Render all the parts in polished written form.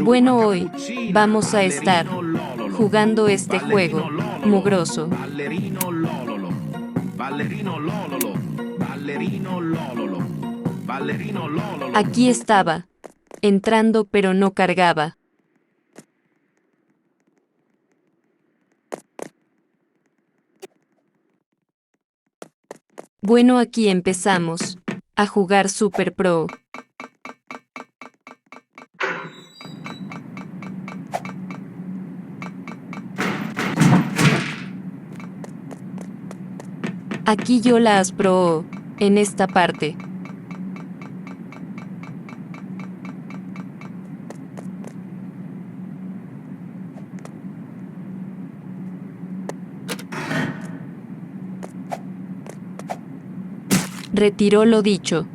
Bueno, hoy vamos a estar jugando este juego mugroso. Ballerino Lololo, ballerino Lololo, ballerino Lololo, ballerino Lololo. Aquí estaba, entrando pero no cargaba. Bueno, aquí empezamos a jugar Super Pro. Aquí yo las pro en esta parte. Retiró lo dicho.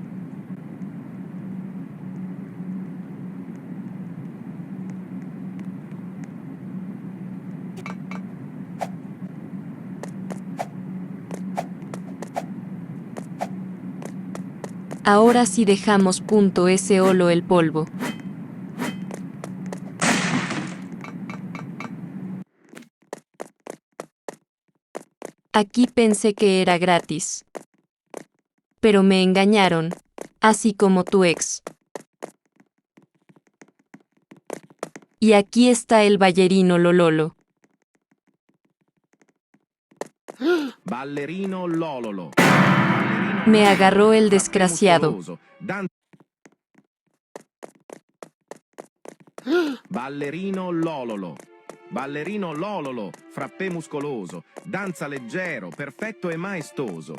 Ahora sí dejamos punto ese holo el polvo. Aquí pensé que era gratis. Pero me engañaron, así como tu ex. Y aquí está el ballerino Lololo. Ballerino Lololo. Me agarró el desgraciado. Ballerino Lololo. Ballerino Lololo, frappé muscoloso, danza leggero, perfetto e maestoso.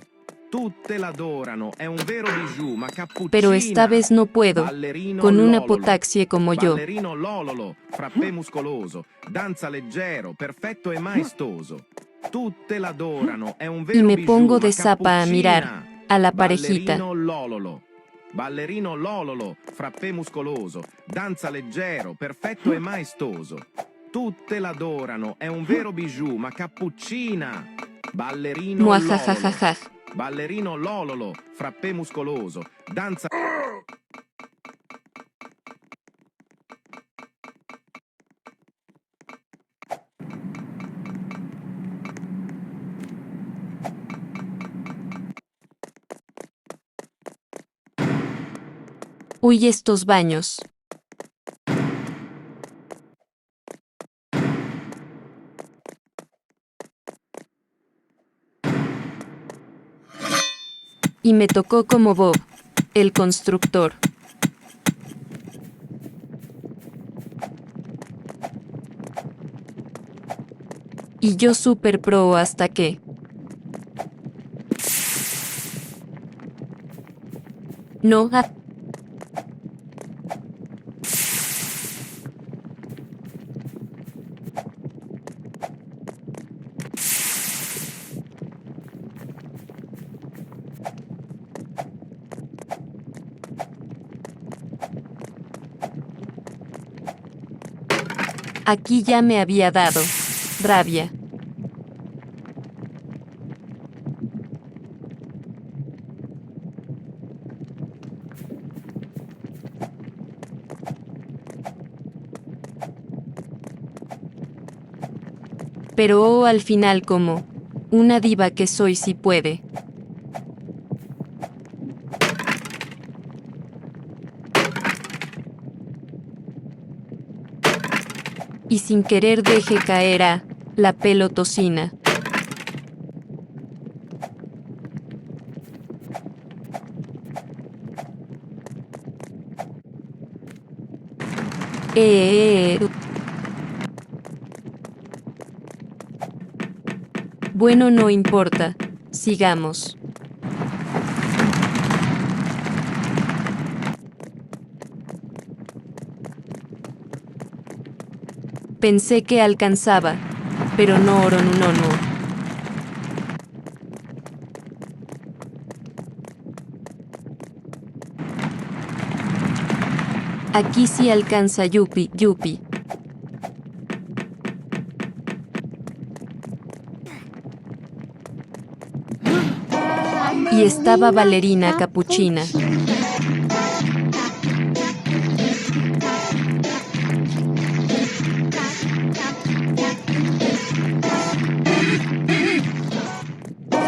Tutte l'adorano, è un vero bijou, ma cappuccina. Pero esta vez no puedo, Ballerino con una Lololo. potaxie como yo. Ballerino Lololo, frappé muscoloso, danza leggero, perfetto e maestoso. Tutte l'adorano, è un vero Y me bijou, pongo ma de zapa a mirar cappuccina. a la parejita. Ballerino Lololo. Ballerino Lololo, frappé muscoloso, danza leggero, perfetto e maestoso. Tutte l'adorano, è un vero bijou, ma cappuccina. Ballerino Lololo. Muajajajajaj. Ballerino Lololo, frappé muscoloso, danza... Uy, estos baños. Y me tocó como Bob, el constructor. Y yo super pro hasta que... No, aquí ya me había dado rabia. Pero al final como una diva que soy si puede. Y sin querer dejé caer a la pelotocina. Bueno, no importa. Sigamos. Pensé que alcanzaba, pero no oro no. Aquí sí alcanza Yupi. Y estaba ballerina capuchina.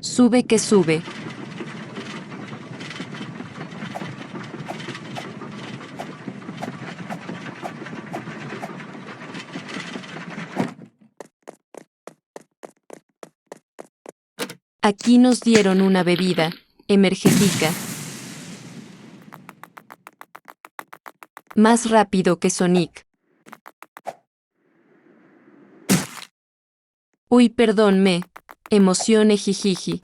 Sube que sube. Aquí nos dieron una bebida, energética. Más rápido que Sonic. Uy, perdón, me emocioné, jijiji.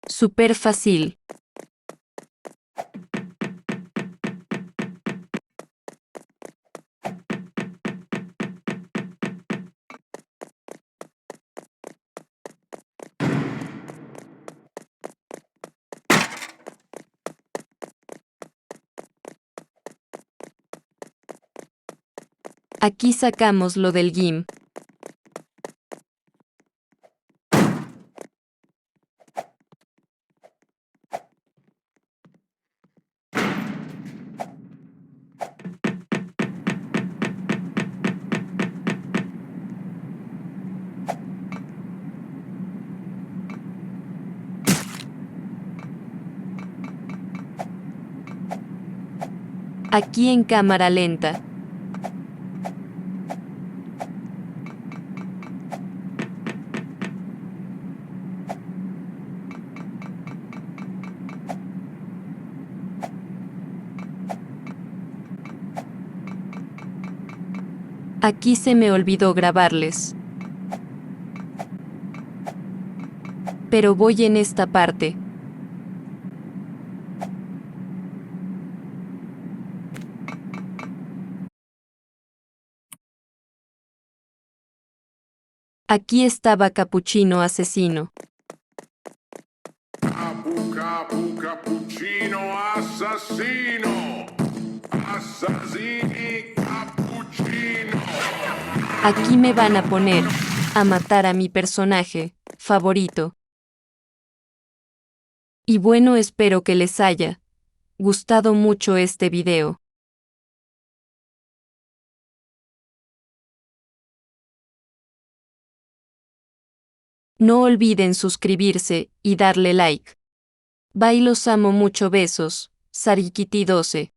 Súper fácil. Aquí sacamos lo del GIM. Aquí en cámara lenta. Aquí se me olvidó grabarles. Pero voy en esta parte. Aquí estaba Capuchino asesino. Cappuccino assassino. Assassini cappuccino. Aquí me van a poner a matar a mi personaje favorito. Y bueno, espero que les haya gustado mucho este video. No olviden suscribirse y darle like. Bye, los amo mucho, besos. Sarikiti 12.